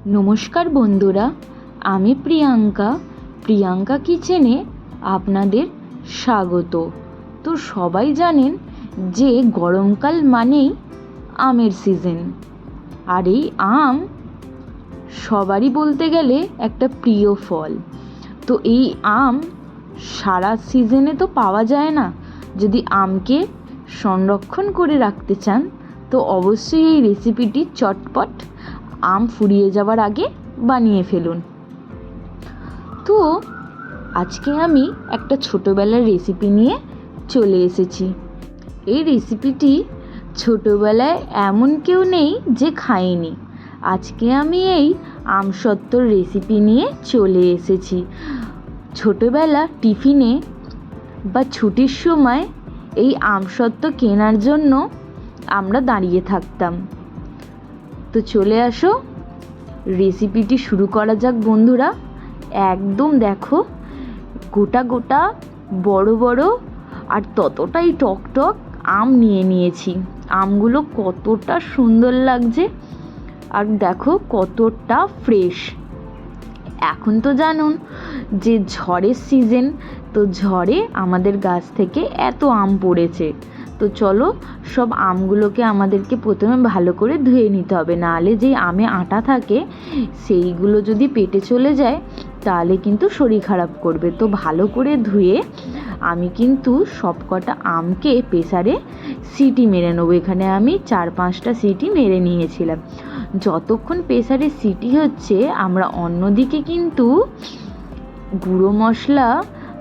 নমস্কার বন্ধুরা, আমি প্রিয়াঙ্কা কিচেনে আপনাদের স্বাগত। তো সবাই জানেন যে গরমকাল মানেই আমের সিজন, আর এই আম সবারই বলতে গেলে একটা প্রিয় ফল। তো এই আম সারা সিজনে তো পাওয়া যায় না। যদি আমকে সংরক্ষণ করে রাখতে চান তো অবশ্যই এই রেসিপিটি চটপট আম ফুরিয়ে যাওয়ার আগে বানিয়ে ফেলুন। তো আজকে আমি একটা ছোটোবেলার রেসিপি নিয়ে চলে এসেছি। এই রেসিপিটি ছোটোবেলায় এমন কেউ নেই যে খায়নি। আজকে আমি এই আমসত্ত্বর রেসিপি নিয়ে চলে এসেছি। ছোটোবেলা টিফিনে বা ছুটির সময় এই আমসত্ত্ব কেনার জন্য আমরা দাঁড়িয়ে থাকতাম। তো চলে আসো, রেসিপিটি শুরু করা যাক বন্ধুরা। একদম দেখো, গোটা গোটা বড় বড় আর ততটাই টক টক আম নিয়ে নিয়েছি। আমগুলো কতটা সুন্দর লাগছে আর দেখো কতটা ফ্রেশ। এখন তো জানুন যে ঝড়ের সিজন, তো ঝড়ে আমাদের গাছ থেকে এত আম পড়েছে। তো চলো, সব আমগুলোকে আমাদেরকে প্রথমে ভালো করে ধুয়ে নিতে হবে, নাহলে যেই আমে আটা থাকে সেইগুলো যদি পেটে চলে যায় তাহলে কিন্তু শরীর খারাপ করবে। তো ভালো করে ধুয়ে আমি কিন্তু সব কটা আমকে প্রেসারে সিটি মেরে নেবো। এখানে আমি 4-5টা সিটি মেরে নিয়েছিলাম। যতক্ষণ প্রেসারে সিটি হচ্ছে আমরা অন্যদিকে কিন্তু গুঁড়ো মশলা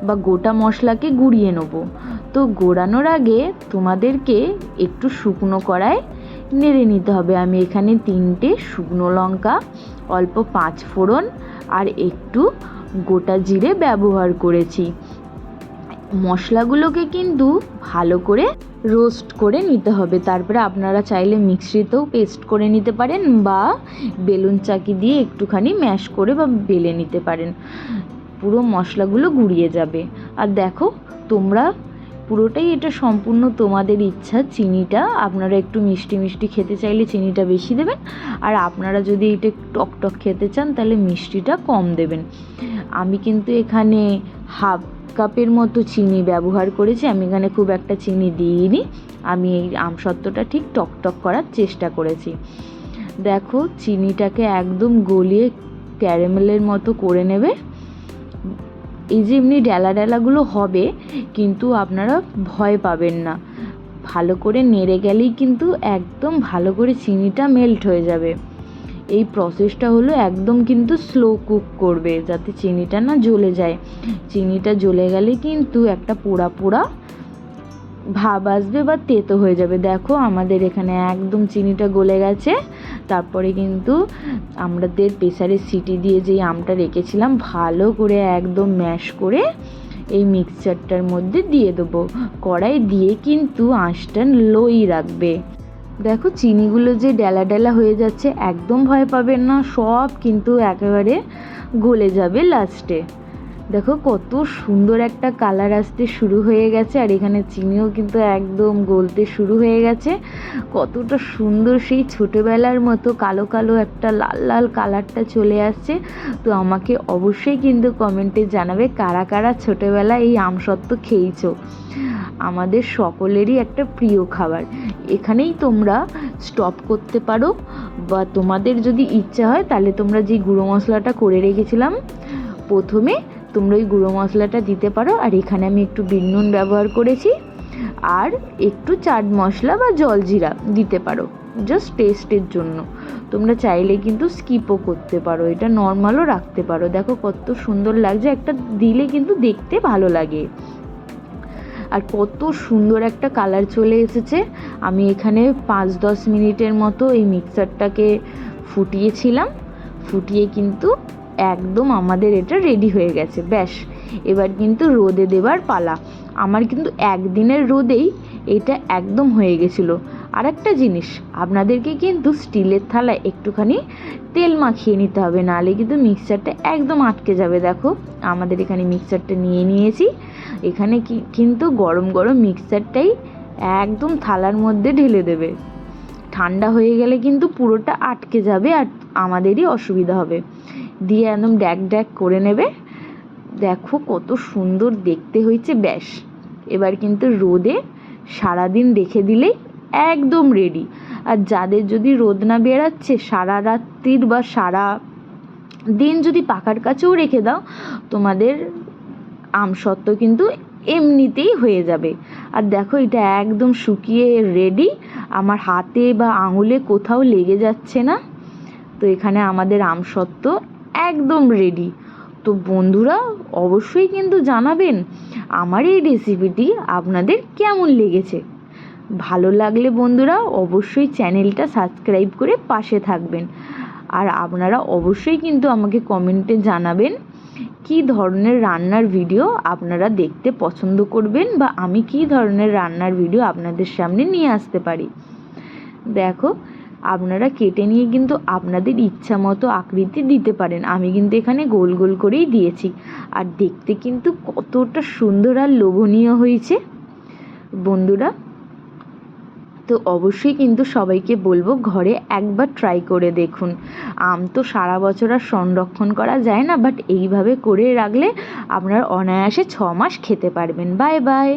বা গোটা মশলাকে গুঁড়িয়ে নেবো। তো গোড়ানোর আগে তোমাদেরকে একটু শুকনো কড়ায় নেড়ে নিতে হবে। আমি এখানে 3টে শুকনো লঙ্কা, অল্প 5 ফোড়ন আর একটু গোটা জিরে ব্যবহার করেছি। মশলাগুলোকে কিন্তু ভালো করে রোস্ট করে নিতে হবে। তারপরে আপনারা চাইলে মিক্সিতেও পেস্ট করে নিতে পারেন বা বেলুন চাকি দিয়ে একটুখানি ম্যাশ করে বা বেলে নিতে পারেন। পুরো মশলাগুলো গুঁড়িয়ে যাবে। আর দেখো, তোমরা পুরোটাই এটা সম্পূর্ণ তোমাদের ইচ্ছা। চিনিটা আপনারা একটু মিষ্টি মিষ্টি খেতে চাইলে চিনিটা বেশি দেবেন, আর আপনারা যদি এটা টক টক খেতে চান তাহলে মিষ্টিটা কম দেবেন। আমি কিন্তু এখানে হাফ কাপের মতো চিনি ব্যবহার করেছি। আমি এখানে খুব একটা চিনি দিইনি। আমি এই আমসত্ত্বটা ঠিক টক টক করার চেষ্টা করেছি। দেখো, চিনিটাকে একদম গলিয়ে ক্যারামেলের মতো করে নেবে। এই যে এমনি ডেলা ডেলাগুলো হবে, কিন্তু আপনারা ভয় পাবেন না। ভালো করে নেড়ে গেলেই কিন্তু একদম ভালো করে চিনিটা মেল্ট হয়ে যাবে। এই প্রসেসটা হলো একদম কিন্তু স্লো কুক করবে, যাতে চিনিটা না জ্বলে যায়। চিনিটা জ্বলে গেলে কিন্তু একটা পোড়া পোড়া ভাব আসবে বা তেতো হয়ে যাবে। দেখো, আমাদের এখানে একদম চিনিটা গলে গেছে। তারপরে কিন্তু আমাদের প্রেসারে সিটি দিয়ে যেই আমটা রেখেছিলাম ভালো করে একদম ম্যাশ করে এই মিক্সচারটার মধ্যে দিয়ে দেবো। কড়াই দিয়ে কিন্তু আঁচটা লোই রাখবে। দেখো, চিনিগুলো যে ডেলা ডেলা হয়ে যাচ্ছে, একদম ভয় পাবেন না, সব কিন্তু একেবারে গলে যাবে লাস্টে। দেখো কত সুন্দর একটা কালার আসতে শুরু হয়ে গেছে, আর এখানে চিনিও কিন্তু একদম গলতে শুরু হয়ে গেছে। কতটা সুন্দর সেই ছোটোবেলার মতো কালো কালো একটা লাল লাল কালারটা চলে আসছে। তো আমাকে অবশ্যই কিন্তু কমেন্টে জানাবে কারা কারা ছোটোবেলায় এই আমসত্ত্ব খেয়েছো। আমাদের সকলেরই একটা প্রিয় খাবার। এখানেই তোমরা স্টপ করতে পারো, বা তোমাদের যদি ইচ্ছা হয় তাহলে তোমরা যে গুঁড়ো মশলাটা করে রেখেছিলাম প্রথমে তোমরা ওই গুঁড়ো মশলাটা দিতে পারো। আর এখানে আমি একটু বিট নুন ব্যবহার করেছি, আর একটু চাট মশলা বা জলজিরা দিতে পারো জাস্ট টেস্টের জন্য। তোমরা চাইলে কিন্তু স্কিপও করতে পারো, এটা নর্মালও রাখতে পারো। দেখো কত সুন্দর লাগছে, একটা দিলে কিন্তু দেখতে ভালো লাগে। আর কত সুন্দর একটা কালার চলে এসেছে। আমি এখানে 5-10 মিনিটের মতো এই মিক্সারটাকে ফুটিয়েছিলাম। ফুটিয়ে কিন্তু একদম আমাদের এটা রেডি হয়ে গেছে। ব্যাস, এবার কিন্তু রোদে দেবার পালা। আমার কিন্তু একদিনের রোদেই এটা একদম হয়ে গেছিলো। আর একটা জিনিস, আপনাদেরকে কিন্তু স্টিলের থালায় একটুখানি তেল মাখিয়ে নিতে হবে, নাহলে কিন্তু মিক্সারটা একদম আটকে যাবে। দেখো, আমাদের এখানে মিক্সারটা নিয়ে নিয়েছি। এখানে কিন্তু গরম গরম মিক্সারটাই একদম থালার মধ্যে ঢেলে দেবে। ঠান্ডা হয়ে গেলে কিন্তু পুরোটা আটকে যাবে আর আমাদেরই অসুবিধা হবে। দিয়ে একদম ড্যাক ড্যাক করে নেবে। দেখো কত সুন্দর দেখতে হয়েছে। ব্যাস এবার কিন্তু রোদে সারাদিন রেখে দিলেই একদম রেডি। আর যাদের যদি রোদ না বেরাচ্ছে, সারা রাত্রির বা সারা দিন যদি পাখার কাছেও রেখে দাও, তোমাদের আমসত্ত্ব কিন্তু এমনিতেই হয়ে যাবে। আর দেখো এটা একদম শুকিয়ে রেডি, আমার হাতে বা আঙুলে কোথাও লেগে যাচ্ছে না। তো এখানে আমাদের আমসত্ত্ব একদম রেডি। তো বন্ধুরা অবশ্যই কিন্তু জানাবেন আমার এই রেসিপিটি আপনাদের কেমন লেগেছে। ভালো লাগলে বন্ধুরা অবশ্যই চ্যানেলটা সাবস্ক্রাইব করে পাশে থাকবেন। আর আপনারা অবশ্যই কিন্তু আমাকে কমেন্টে জানাবেন কী ধরনের রান্নার ভিডিও আপনারা দেখতে পছন্দ করবেন বা আমি কী ধরনের রান্নার ভিডিও আপনাদের সামনে নিয়ে আসতে পারি। দেখো আপনারা কেটে নিয়ে কিন্তু আপনাদের ইচ্ছা মতো আকৃতি দিতে পারেন। আমি কিন্তু এখানে গোল গোল করেই দিয়েছি। আর দেখতে কিন্তু কতটা সুন্দর আর লোভনীয় হয়েছে বন্ধুরা। তো অবশ্যই কিন্তু সবাইকে বলবো ঘরে একবার ট্রাই করে দেখুন। আম তো সারা বছর আর সংরক্ষণ করা যায় না, বাট এইভাবে করে রাখলে আপনারা অনায়াসে 6 মাস খেতে পারবেন। Bye bye.